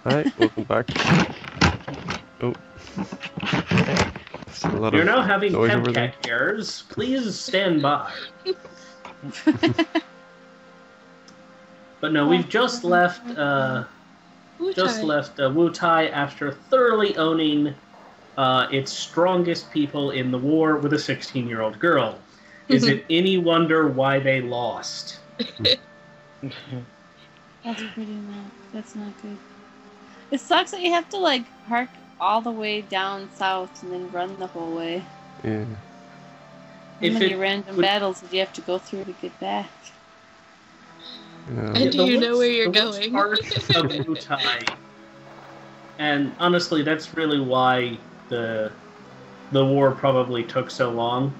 Hi, welcome back. Oh. There's a lot You're of now having noise over there. Pemcat errors. Please stand by. But no, we've just left Wutai after thoroughly owning its strongest people in the war with a 16-year-old girl. Is it any wonder why they lost? That's pretty mad. That's not good. It sucks that you have to like park all the way down south and then run the whole way. Yeah. How many random battles did you have to go through to get back? And do you know where you're going? Part of Wutai. And honestly, that's really why the war probably took so long.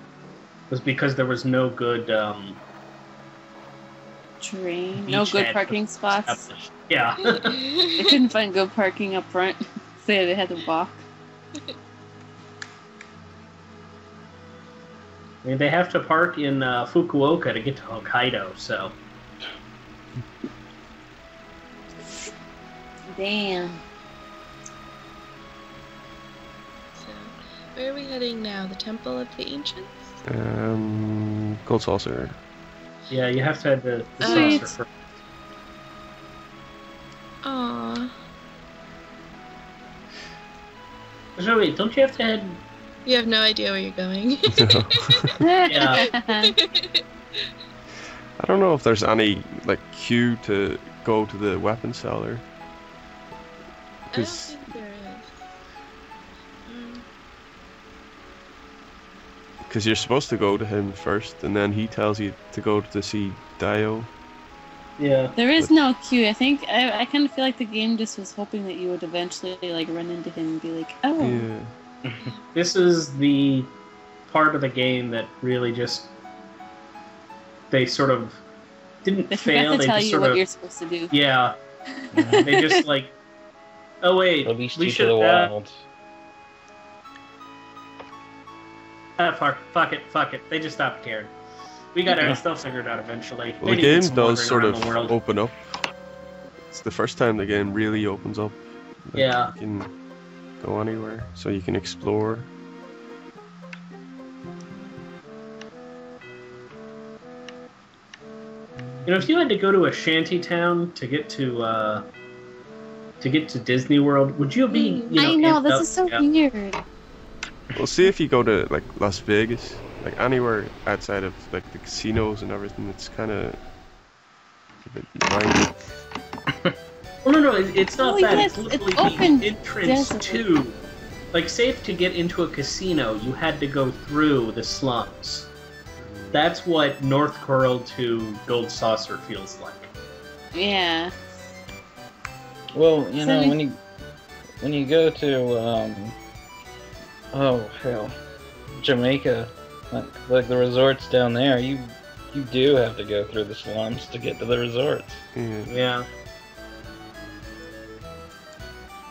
Was because there was no good terrain, no good parking spots. Yeah. They couldn't find good parking up front, so they had to walk. I mean, they have to park in Fukuoka to get to Hokkaido, so. Damn. So, where are we heading now? The Temple of the Ancients? Gold Saucer. Yeah, you have to have the saucer first. Aww. So wait, don't you have to head... You have no idea where you're going. Yeah. I don't know if there's any like queue to go to the weapon seller. I don't think there is. Because you're supposed to go to him first, and then he tells you to go to see Dio. Yeah. There is no queue. I think I kind of feel like the game just was hoping that you would eventually like run into him and be like, oh. Yeah. This is the part of the game that really just they sort of didn't They fail. forgot to They tell just you sort what of you're supposed to do. yeah. They just like, oh wait, Released we you to should the wild. fuck it. They just stopped caring. We got our stuff figured out eventually. Well, the game does sort of open up. It's the first time the game really opens up. Like, yeah. You can go anywhere, so you can explore. You know, if you had to go to a shanty town to get to Disney World, would you be? You know, I know amped this up? is so Yeah. weird. Well, see if you go to like Las Vegas, like anywhere outside of like the casinos and everything. It's kind of a bit minded. Oh no, it's not Oh, that. yes, It's it's literally open the entrance desert. to. Like, safe to get into a casino, you had to go through the slums. That's what North Coral to Gold Saucer feels like. Yeah. Well, you know, when you go to oh hell, Jamaica, like the resorts down there, you do have to go through the slums to get to the resorts. Yeah. Yeah.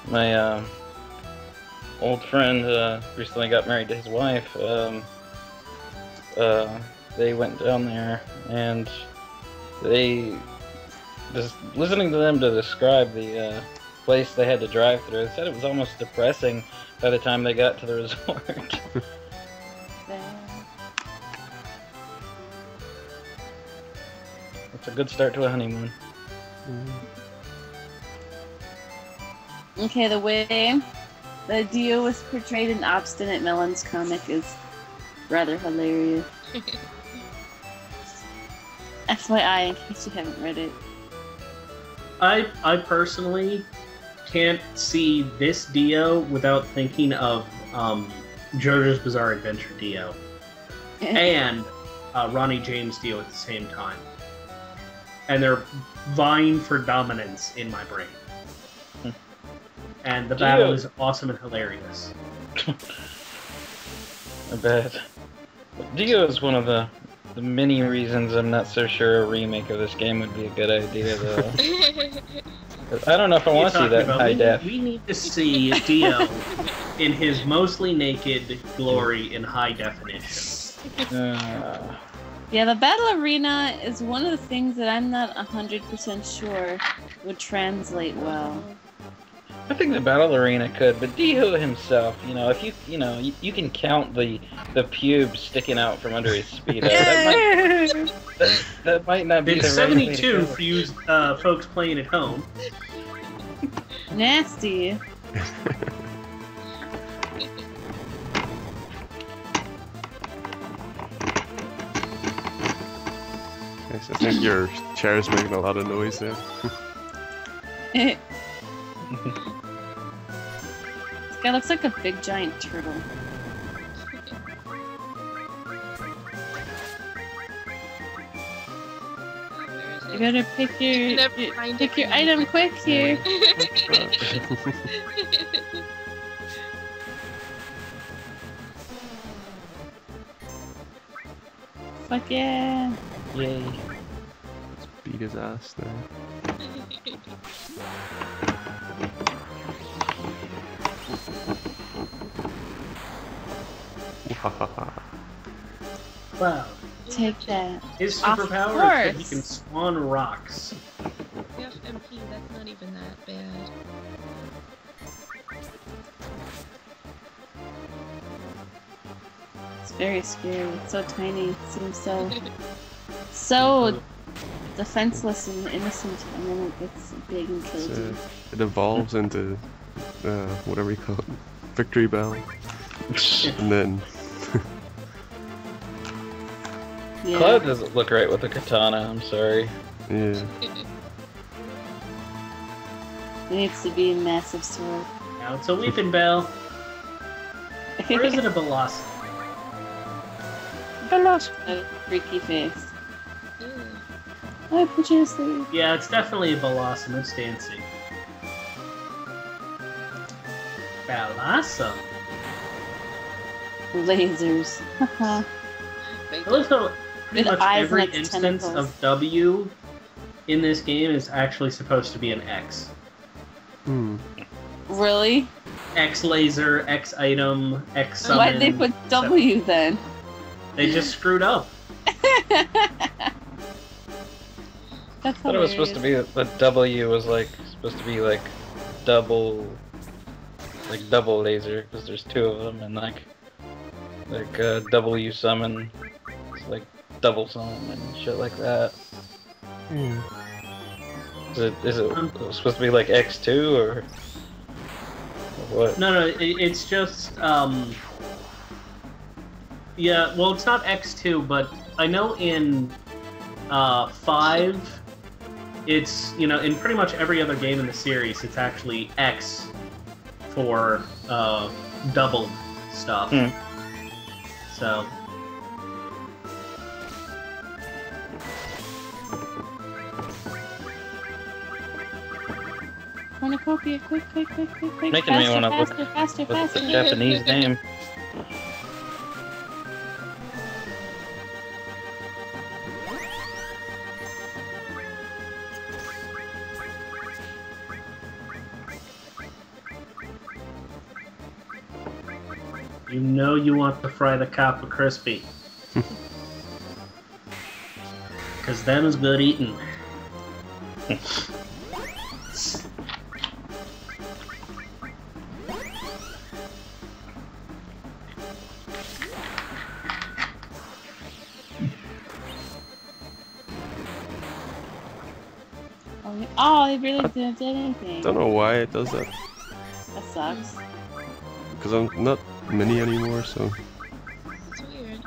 My old friend recently got married to his wife. They went down there, and they just listening to them to describe the place they had to drive through. They said it was almost depressing by the time they got to the resort. It's a good start to a honeymoon. Okay, the way the Dio was portrayed in Obstinate Melon's comic is rather hilarious. FYI, in case you haven't read it. I personally can't see this Dio without thinking of JoJo's Bizarre Adventure Dio and Ronnie James Dio at the same time. And they're vying for dominance in my brain. And the battle is awesome and hilarious. I bet. Dio is one of the many reasons I'm not so sure a remake of this game would be a good idea, though. I don't know if I want to see that in high def. We need to see Dio in his mostly naked glory in high definition. Yeah, the battle arena is one of the things that I'm not 100% sure would translate well. I think the battle arena could, but Dio himself, you know, if you can count the pubes sticking out from under his speedo. That might not be It's the right way to 72 go. for you folks playing at home. Nasty. Yes, I think your chair's making a lot of noise there. This guy looks like a big giant turtle. You better pick your Never mind pick it. your item quick here. Fuck yeah. Yay. Beat his ass now. Wow. Take that. His Of superpower is that he course. can spawn rocks. FMP, that's not even that bad. It's very scary. It's so tiny. It seems so defenseless and innocent, and then it gets big and kills It's, you. it evolves into whatever you call it, Victory Bell, and then Yeah. Cloud doesn't look right with a katana, I'm sorry. yeah, It needs to be a massive sword. Now it's a Weeping Bell. Or is it a Velocity? A freaky face. Ew. I put you to sleep. Yeah, it's definitely a Blossom. It's dancing. Blossom. Lasers. Haha. I love how pretty With much eyes every and its instance tentacles. of W in this game is actually supposed to be an X. hmm. Really? X laser, X item, X summon. Why'd they put W then? They just screwed up. That's I thought it was supposed to be the W was like supposed to be like double laser because there's two of them, and like W summon, it's like double summon and shit like that. Is it supposed to be like X2 or what? No, it's just, yeah, well, it's not X2, but I know in 5, it's, you know, in pretty much every other game in the series, it's actually X for doubled stuff. So, Cornucopia, quick. Making me Faster, wanna look faster. What's the Japanese name? you know you want to fry the Kappa Crispy. Because them is good eating. Oh, they really didn't do anything. Don't know why it does that. That sucks. Because I'm not mini anymore, so It's weird.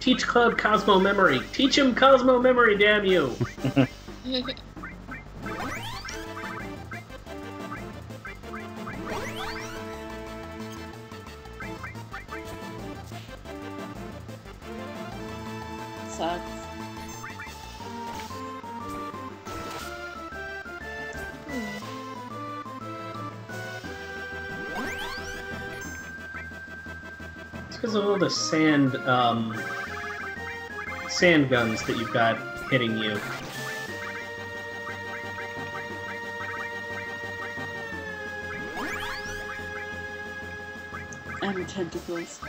Teach Cloud Cosmo Memory. Teach him Cosmo Memory, damn you! Yeah. Sucks. It's because of all the sand guns that you've got hitting you. And tentacles.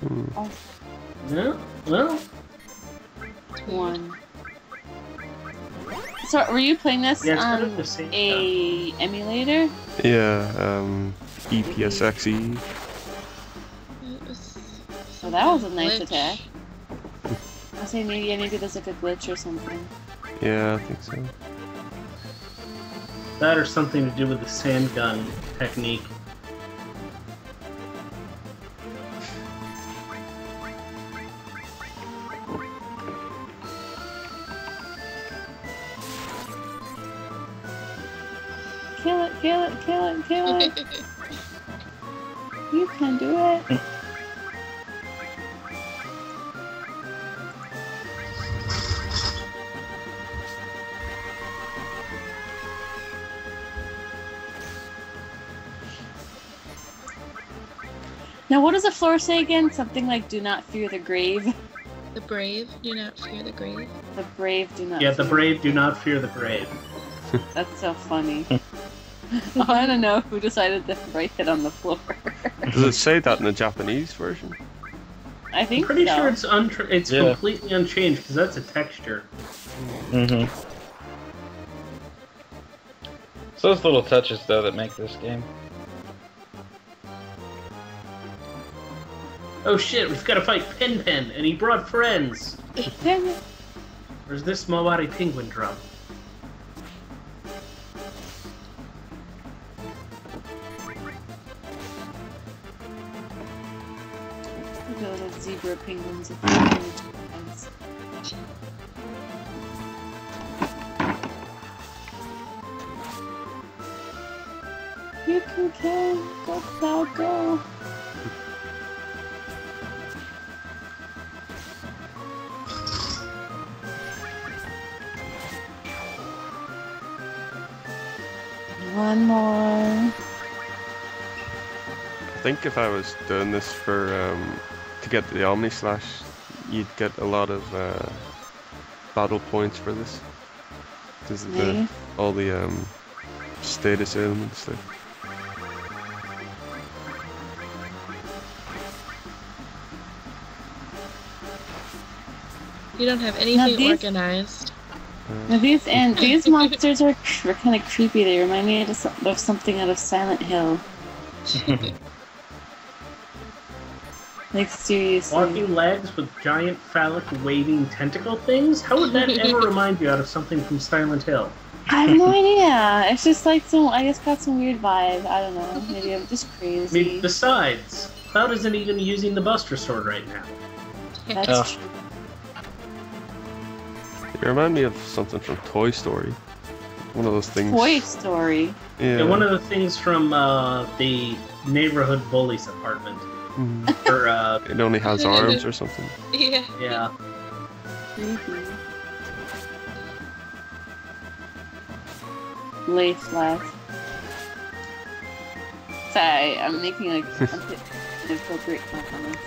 Oh, Yeah, well, 1. So, were you playing this yeah, it's kind on of the same a emulator? Yeah, EPSXE. It was So that was a nice glitch. attack. I say maybe there's like a glitch or something. Yeah, I think so. that or something to do with the sand gun technique. Kill it, kill it, kill it, kill it. You can do it. Now, what does the floor say again? Something like, do not fear the grave. The brave do not fear the grave. The brave do not Yeah, fear the brave do not fear the brave. That's so funny. I don't know who decided to write it on the floor. Does it say that in the Japanese version? I I'm think pretty so. sure it's Yeah. completely unchanged because that's a texture. Mm-hmm. It's those little touches, though, that make this game. Oh shit, we've got to fight Pin Pin, and he brought friends. Damn it. Where's this Mawari penguin drum? Look at little zebra penguins with their huge heads. You can kill. Go, Cloud, go. One more. I think if I was doing this for to get the Omni Slash, you'd get a lot of battle points for this. This is Maybe. all the status elements there. You don't have anything these- organized. Now these monsters are kind of creepy. They remind me of something out of Silent Hill. Like seriously. Walking legs with giant phallic waving tentacle things? How would that ever remind you out of something from Silent Hill? I have no idea. It's just like I guess got some weird vibe. I don't know. Maybe I'm just I crazy. mean, besides, Cloud isn't even using the Buster Sword right now. That's Oh. true. You remind me of something from Toy Story. One of those things. Toy Story. Yeah. Yeah, one of the things from the neighborhood bullies apartment. Mhm. Or, It only has arms or something. Yeah. yeah. Creepy. Lace laugh. Sorry, I'm making like inappropriate comments.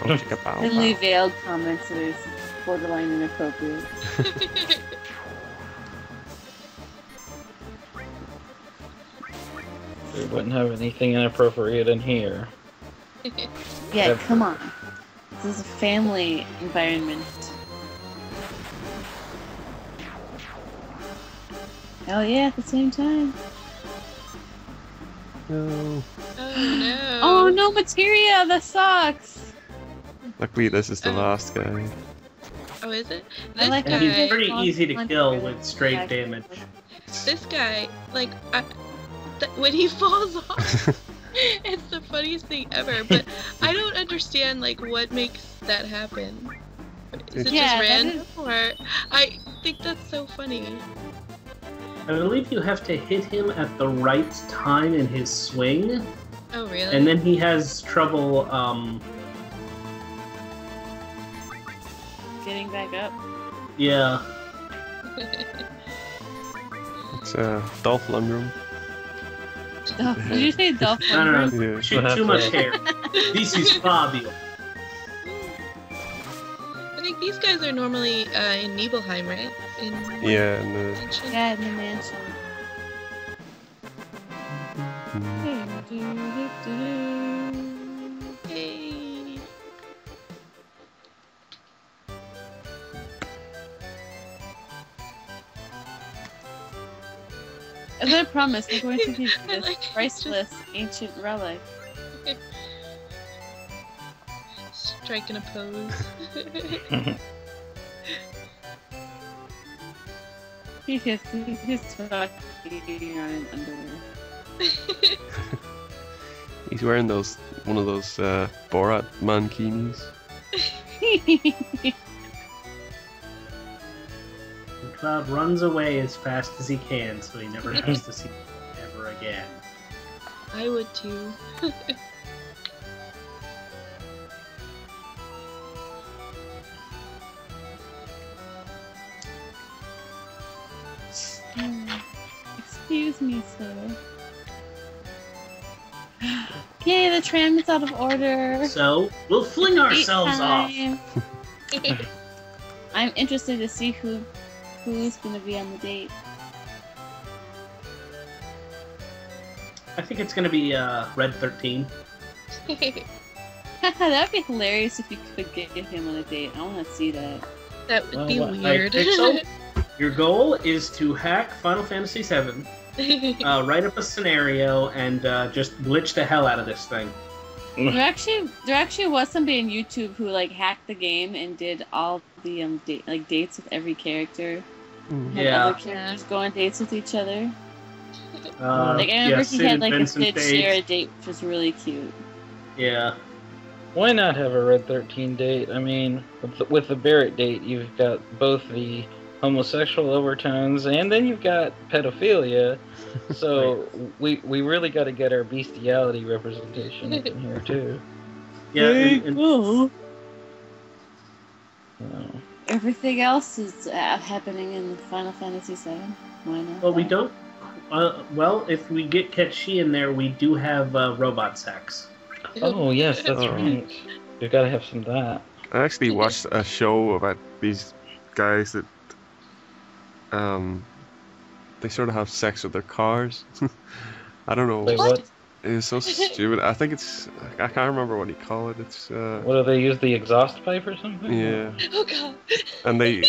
Oh, chicka bow Thinly bow. veiled comments that is borderline inappropriate. We wouldn't have anything inappropriate in here. Yeah, Yep. come on. This is a family environment. Hell yeah, at the same time. No. Oh no. Oh no, materia! That sucks! Luckily, this is the Oh. last guy. Oh, is it? I This like And how he's Okay. pretty easy to Punch kill through with the straight back. damage. This guy, like, when he falls off, it's the funniest thing ever. But I don't understand, like, what makes that happen. Is it Yeah, just that random, is- or I think that's so funny. I believe you have to hit him at the right time in his swing, Oh, really? and then he has trouble, Getting back up. yeah. It's Dolph Lundgren. Did you say Dolph I don't Lundgren? know. Yeah. Shoot, too much hair. This is Fabio. I think these guys are normally in Nibelheim, right? In Yeah, and Mansion? Yeah, in the mansion. mm, Hey. As I promised, we're going to give you I this like priceless ancient relic. Striking a pose. He's talking on an underwear. He's wearing one of those Borat mankinis. Cloud runs away as fast as he can, so he never has to see it ever again. I would too. Excuse me, sir. Yay, the tram is out of order. So, we'll fling ourselves off. I'm interested to see who's gonna be on the date. I think it's gonna be Red 13. That'd be hilarious if you could get him on a date. I want to see that. That would be Well, weird. Pixel, your goal is to hack Final Fantasy VII, write up a scenario, and just glitch the hell out of this thing. There actually was somebody on YouTube who like hacked the game and did all the dates with every character. Had Yeah. other characters go on dates with each other. I remember he had like a Sid share a date, which was really cute. Yeah. Why not have a Red 13 date? I mean, with the Barrett date, you've got both the homosexual overtones and then you've got pedophilia. So we really got to get our bestiality representation in here too. Yeah. And Cool. So, Everything else is happening in Final Fantasy VII. Why not? well, we don't. Well, if we get Ketchi in there, we do have robot sex. oh yes, that's Oh. right. We've got to have some of that. I actually watched a show about these guys that they sort of have sex with their cars. I don't know. Wait, what? It's so stupid. I think I can't remember what you call it. It's What do they use, the exhaust pipe or something? yeah. Oh god. And they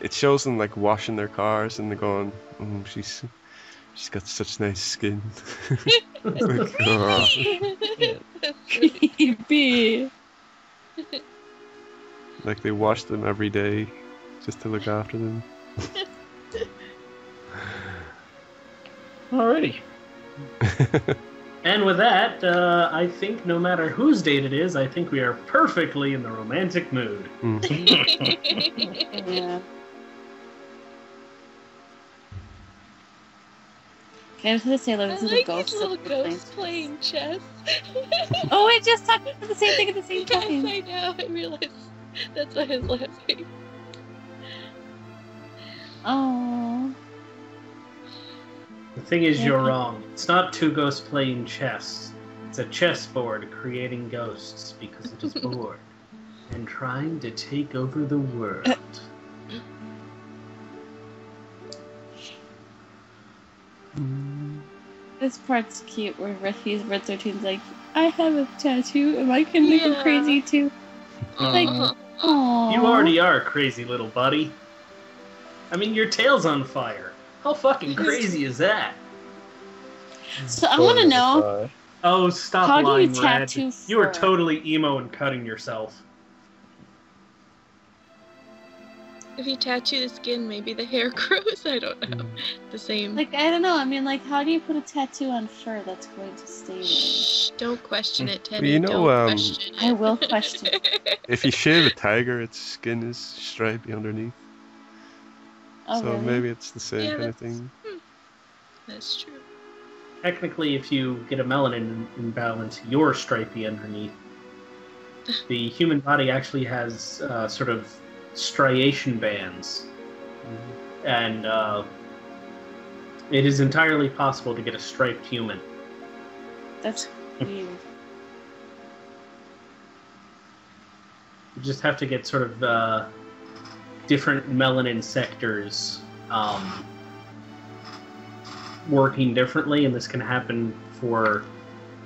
it shows them like washing their cars and they're going, oh, she's got such nice skin. Like, oh. Creepy. Like they wash them every day just to look after them. Alrighty. And with that, I think no matter whose date it is, I think we are perfectly in the romantic mood. Yeah. Can I just say hello I to the like ghosts? these little that we're ghosts playing chess. Oh, we just talked about the same thing at the same Yes, time. I know. I realized that's why I was laughing. Oh. The thing is, you're Yeah. wrong. It's not two ghosts playing chess. It's a chessboard creating ghosts because it is bored and trying to take over the world. This part's cute where Red 13's like, I have a tattoo. Am I gonna make him Yeah. crazy too? Like, Aw. aww. You already are crazy little buddy. I mean, your tail's on fire. How fucking crazy is that? So I want to know. Oh, stop How do you lying, Red. tattoo You were fur? totally emo and cutting yourself. If you tattoo the skin, maybe the hair grows. I don't know. The same. Like, I don't know. I mean, like, how do you put a tattoo on fur that's going to stay there? Shh, don't question it, Teddy. You know, don't question it. I will question it. If you shave a tiger, its skin is stripy underneath. Oh, So really? maybe it's the same Yeah, kind of that's- thing. That's true. Technically, if you get a melanin imbalance, you're stripy underneath. The human body actually has sort of striation bands. And it is entirely possible to get a striped human. That's weird. You just have to get sort of different melanin sectors working differently, and this can happen for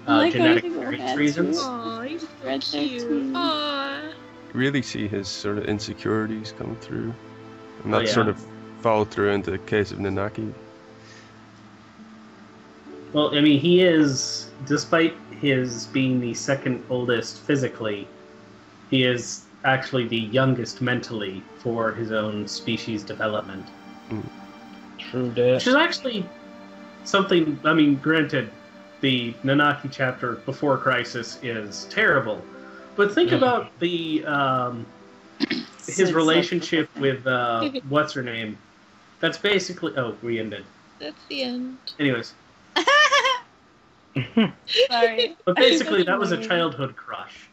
I like how genetic you various had reasons. to. Aw, he's Red so cute. 13. Aw. Really see his sort of insecurities come through. And Oh, that yeah. sort of follow through in the case of Nanaki. Well, I mean, he is, despite his being the second oldest physically, he is actually the youngest mentally for his own species development. True that. Which is actually something, I mean, granted, the Nanaki chapter before Crisis is terrible, but think about the his relationship with, what's her name? That's basically, oh, we ended. That's the end. Anyways. Sorry. But basically, that was a childhood crush.